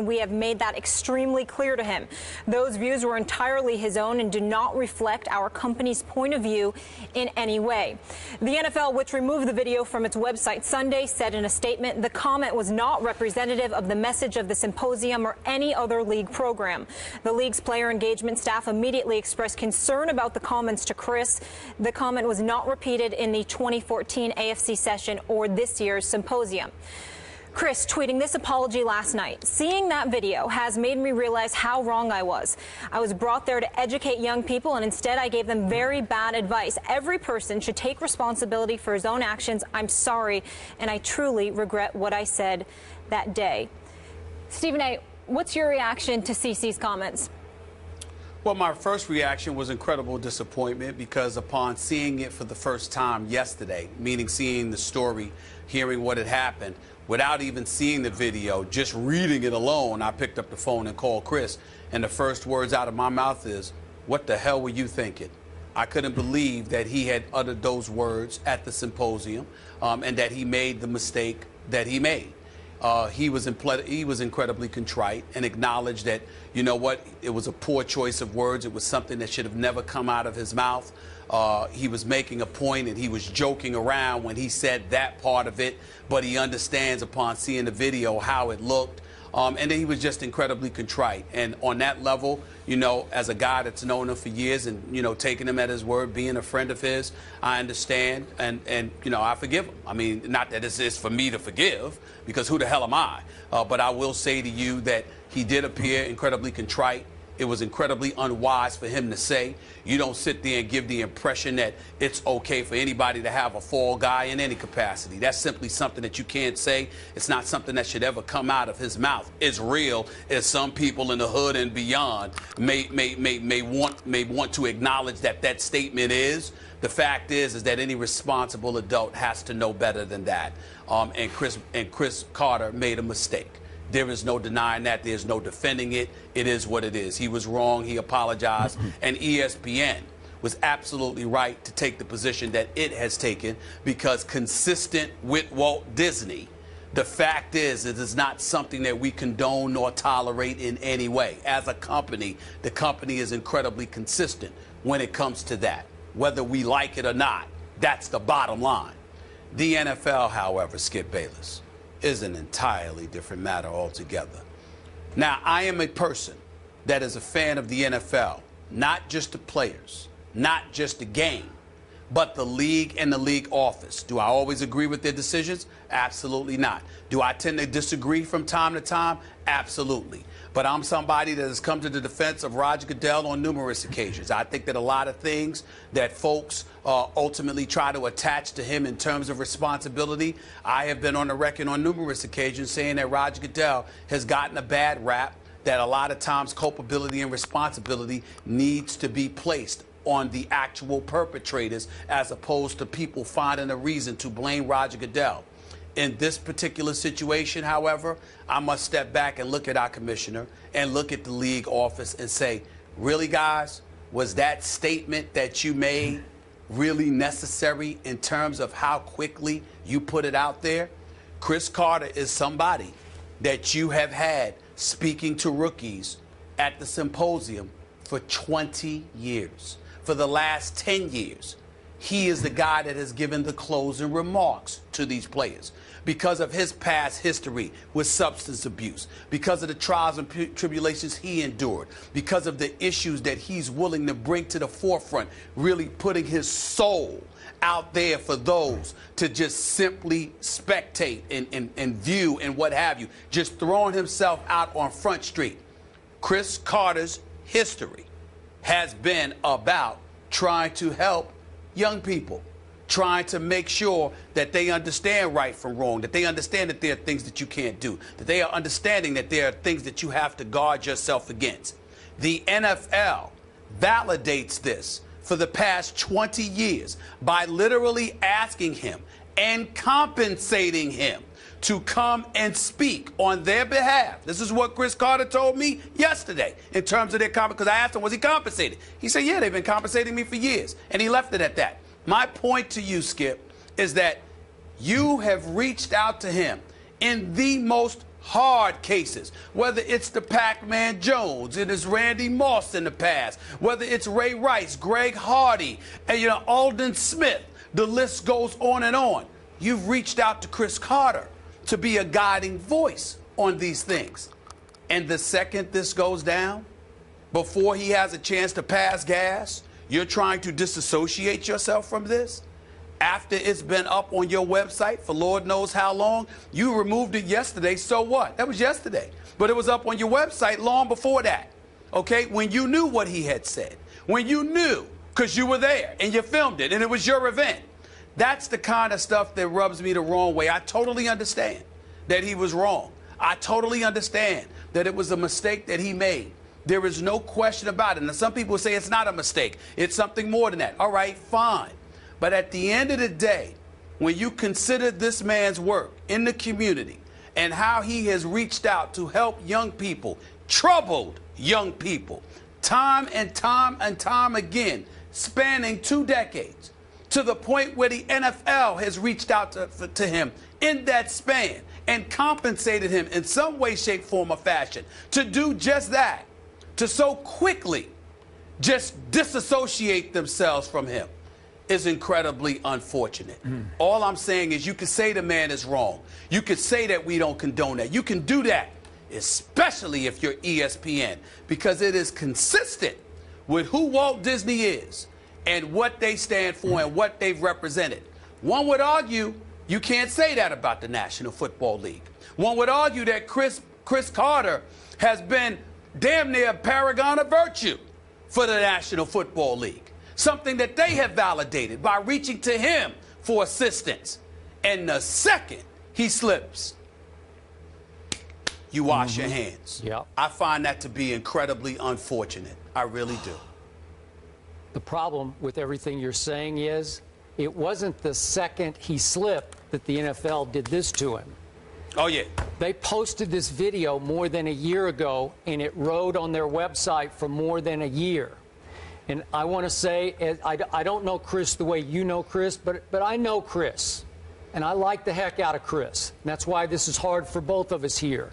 We have made that extremely clear to him. Those views were entirely his own and do not reflect our company's point of view in any way. The NFL, which removed the video from its website Sunday, said in a statement the comment was not representative of the message of the symposium or any other league program. The league's player engagement staff immediately expressed concern about the comments to Cris. The comment was not repeated in the 2014 AFC session or this year's symposium. Cris tweeting this apology last night. Seeing that video has made me realize how wrong I was. I was brought there to educate young people, and instead I gave them very bad advice. Every person should take responsibility for his own actions. I'm sorry, and I truly regret what I said that day. Stephen A., what's your reaction to CC's comments? Well, my first reaction was incredible disappointment because upon seeing it for the first time yesterday, meaning seeing the story, hearing what had happened, without even seeing the video, just reading it alone, I picked up the phone and called Cris, and the first words out of my mouth is, "What the hell were you thinking?" I couldn't believe that he had uttered those words at the symposium and that he made the mistake that he made. He was incredibly contrite and acknowledged that, you know what, it was a poor choice of words. It was something that should have never come out of his mouth. He was making a point and he was joking around when he said that part of it, but he understands upon seeing the video how it looked. And then he was just incredibly contrite. And on that level, you know, as a guy that's known him for years and, you know, taking him at his word, being a friend of his, I understand. And you know, I forgive him. I mean, not that it's for me to forgive, because who the hell am I? But I will say to you that he did appear incredibly contrite. It was incredibly unwise for him to say. You don't sit there and give the impression that it's okay for anybody to have a fall guy in any capacity. That's simply something that you can't say. It's not something that should ever come out of his mouth. It's real as some people in the hood and beyond may want to acknowledge that that statement is. The fact is that any responsible adult has to know better than that. And Cris Carter made a mistake. There is no denying that. There's no defending it. It is what it is. He was wrong. He apologized. And ESPN was absolutely right to take the position that it has taken, because consistent with Walt Disney, the fact is it is not something that we condone nor tolerate in any way. As a company, the company is incredibly consistent when it comes to that. Whether we like it or not, that's the bottom line. The NFL, however, Skip Bayless, is an entirely different matter altogether. Now, I am a person that is a fan of the NFL, not just the players, not just the game, but the league and the league office. Do I always agree with their decisions? Absolutely not. Do I tend to disagree from time to time? Absolutely. But I'm somebody that has come to the defense of Roger Goodell on numerous occasions. I think that a lot of things that folks ultimately try to attach to him in terms of responsibility, I have been on the record on numerous occasions saying that Roger Goodell has gotten a bad rap, that a lot of times culpability and responsibility needs to be placed on the actual perpetrators as opposed to people finding a reason to blame Roger Goodell. In this particular situation, however, I must step back and look at our commissioner and look at the league office and say, really, guys, was that statement that you made really necessary in terms of how quickly you put it out there? Cris Carter is somebody that you have had speaking to rookies at the symposium for 20 years. For the last 10 years, he is the guy that has given the closing remarks to these players because of his past history with substance abuse, because of the trials and tribulations he endured, because of the issues that he's willing to bring to the forefront, really putting his soul out there for those to just simply spectate and view and what have you, just throwing himself out on Front Street. Cris Carter's history has been about trying to help young people, trying to make sure that they understand right from wrong, that they understand that there are things that you can't do, that they are understanding that there are things that you have to guard yourself against. The NFL validates this for the past 20 years by literally asking him and compensating him to come and speak on their behalf. This is what Cris Carter told me yesterday in terms of their because I asked him, was he compensated? He said, yeah, they've been compensating me for years. And he left it at that. My point to you, Skip, is that you have reached out to him in the most hard cases, whether it's the Pac-Man Jones, it is Randy Moss in the past, whether it's Ray Rice, Greg Hardy, and Alden Smith, the list goes on and on. You've reached out to Cris Carter to be a guiding voice on these things. And the second this goes down, before he has a chance to pass gas, you're trying to disassociate yourself from this? After it's been up on your website for Lord knows how long, you removed it yesterday, so what? That was yesterday. But it was up on your website long before that, okay? When you knew what he had said, when you knew, because you were there and you filmed it and it was your event. That's the kind of stuff that rubs me the wrong way. I totally understand that he was wrong. I totally understand that it was a mistake that he made. There is no question about it. Now, some people say it's not a mistake. It's something more than that. All right, fine. But at the end of the day, when you consider this man's work in the community and how he has reached out to help young people, troubled young people, time and time and time again, spanning 2 decades, to the point where the NFL has reached out to him in that span and compensated him in some way, shape, form, or fashion to do just that, to so quickly just disassociate themselves from him, is incredibly unfortunate. All I'm saying is you can say the man is wrong. You can say that we don't condone that. You can do that, especially if you're ESPN, because it is consistent with who Walt Disney is and what they stand for and what they've represented. One would argue you can't say that about the National Football League. One would argue that Cris Carter has been damn near a paragon of virtue for the National Football League. Something that they have validated by reaching to him for assistance. And the second he slips, you wash your hands. Yep. I find that to be incredibly unfortunate. I really do. The problem with everything you're saying is it wasn't the second he slipped that the NFL did this to him. Oh, yeah. They posted this video more than a year ago, and it rode on their website for more than a year. And I want to say, I don't know Cris the way you know Cris, but I know Cris. And I like the heck out of Cris. And that's why this is hard for both of us here.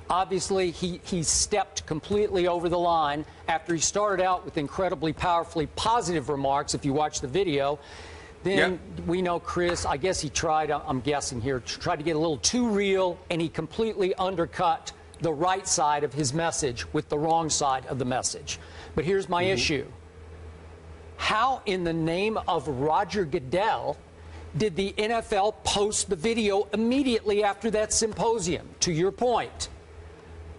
Obviously, he stepped completely over the line after he started out with incredibly powerfully positive remarks, if you watch the video. Then we know Cris, I guess he tried, I'm guessing here, tried to get a little too real, and he completely undercut the right side of his message with the wrong side of the message. But here's my issue. How in the name of Roger Goodell did the NFL post the video immediately after that symposium? To your point,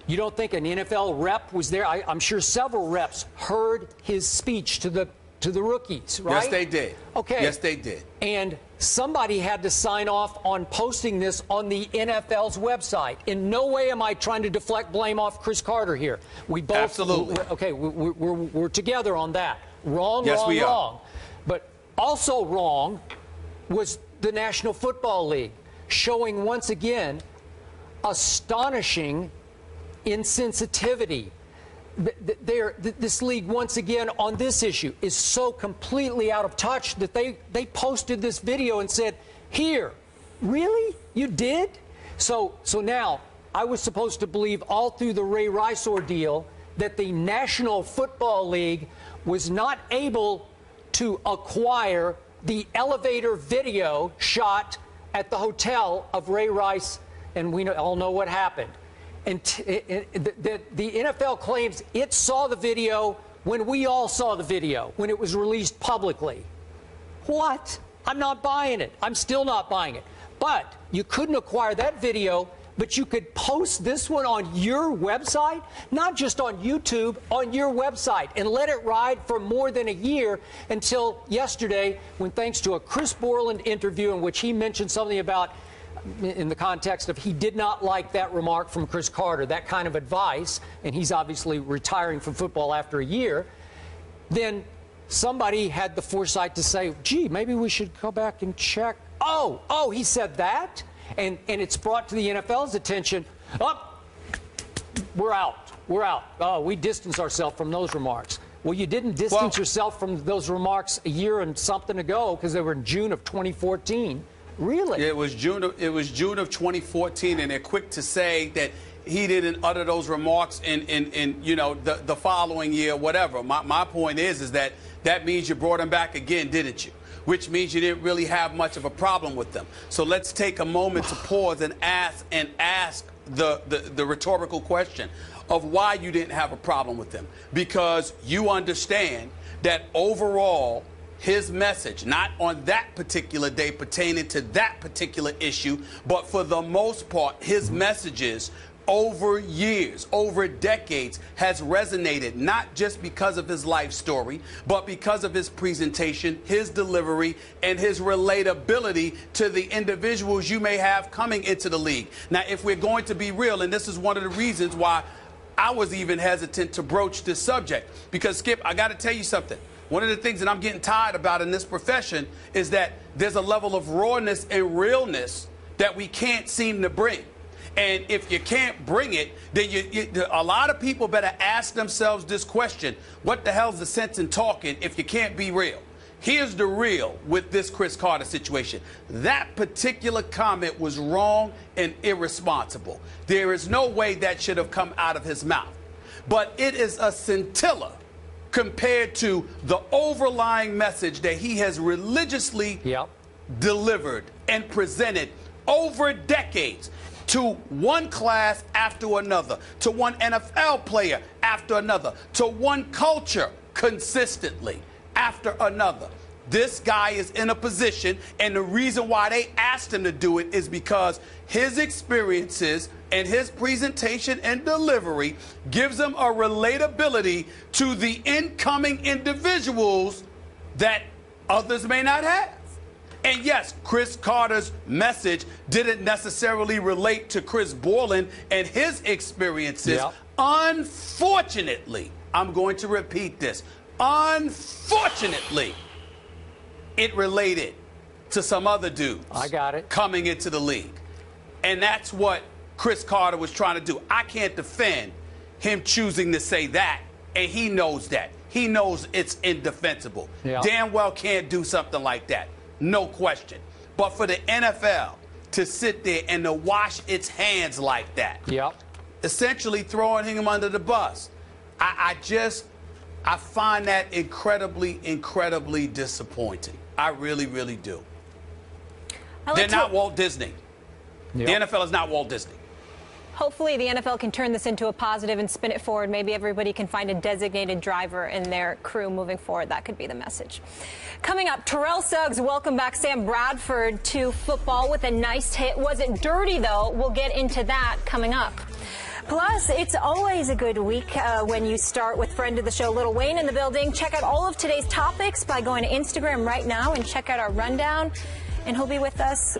you don't think an NFL rep was there? I'm sure several reps heard his speech to the rookies, right? Yes, they did. Okay. Yes, they did. And somebody had to sign off on posting this on the NFL's website. In no way am I trying to deflect blame off Cris Carter here. We both, absolutely. We're together on that. Wrong, yes, wrong, wrong. But also wrong was the National Football League showing once again astonishing insensitivity. This league, once again, on this issue, is so completely out of touch that they posted this video and said, here, really? You did? So now, I was supposed to believe all through the Ray Rice ordeal that the National Football League was not able to acquire the elevator video shot at the hotel of Ray Rice, and we all know what happened. And the NFL claims it saw the video when we all saw the video, when it was released publicly. What? I'm not buying it. I'm still not buying it. But you couldn't acquire that video, but you could post this one on your website, not just on YouTube, on your website, and let it ride for more than a year until yesterday, when thanks to a Chris Borland interview in which he mentioned something about, in the context of he did not like that remark from Cris Carter, that kind of advice, and he's obviously retiring from football after a year, then somebody had the foresight to say, gee, maybe we should go back and check. Oh, he said that? And it's brought to the NFL's attention, we're out. Oh, we distance ourselves from those remarks. Well, you didn't distance yourself from those remarks a year and something ago because they were in June of 2014. Really? It was June of 2014, and they're quick to say that he didn't utter those remarks in you know, the following year, whatever. My point is that means you brought him back again, didn't you? Which means you didn't really have much of a problem with them. So let's take a moment to pause and ask the rhetorical question of why you didn't have a problem with them. Because you understand that overall, his message, not on that particular day pertaining to that particular issue, but for the most part, his messages over years, over decades, has resonated, not just because of his life story, but because of his presentation, his delivery, and his relatability to the individuals you may have coming into the league. Now, if we're going to be real, and this is one of the reasons why I was even hesitant to broach this subject, because, Skip, I got to tell you something. One of the things that I'm getting tired about in this profession is that there's a level of rawness and realness that we can't seem to bring. And if you can't bring it, then a lot of people better ask themselves this question: what the hell's the sense in talking if you can't be real? Here's the real with this Cris Carter situation. That particular comment was wrong and irresponsible. There is no way that should have come out of his mouth. But it is a scintilla compared to the overlying message that he has religiously delivered and presented over decades, to one class after another, to one NFL player after another, to one culture consistently after another. This guy is in a position, and the reason why they asked him to do it is because his experiences and his presentation and delivery gives him a relatability to the incoming individuals that others may not have. And yes, Cris Carter's message didn't necessarily relate to Chris Borland and his experiences. Unfortunately, I'm going to repeat this. Unfortunately, it related to some other dudes. I got it. Coming into the league. And that's what Cris Carter was trying to do. I can't defend him choosing to say that, and he knows that. He knows it's indefensible. Damn well can't do something like that. No question. But for the NFL to sit there and to wash its hands like that, essentially throwing him under the bus, I find that incredibly, incredibly disappointing. I really, really do. They're not Walt Disney. The NFL is not Walt Disney. Hopefully the NFL can turn this into a positive and spin it forward. Maybe everybody can find a designated driver in their crew moving forward. That could be the message. Coming up, Terrell Suggs welcomed back Sam Bradford to football with a nice hit. Was it dirty, though? We'll get into that coming up. Plus, it's always a good week when you start with friend of the show, Lil Wayne, in the building. Check out all of today's topics by going to Instagram right now and check out our rundown. And he'll be with us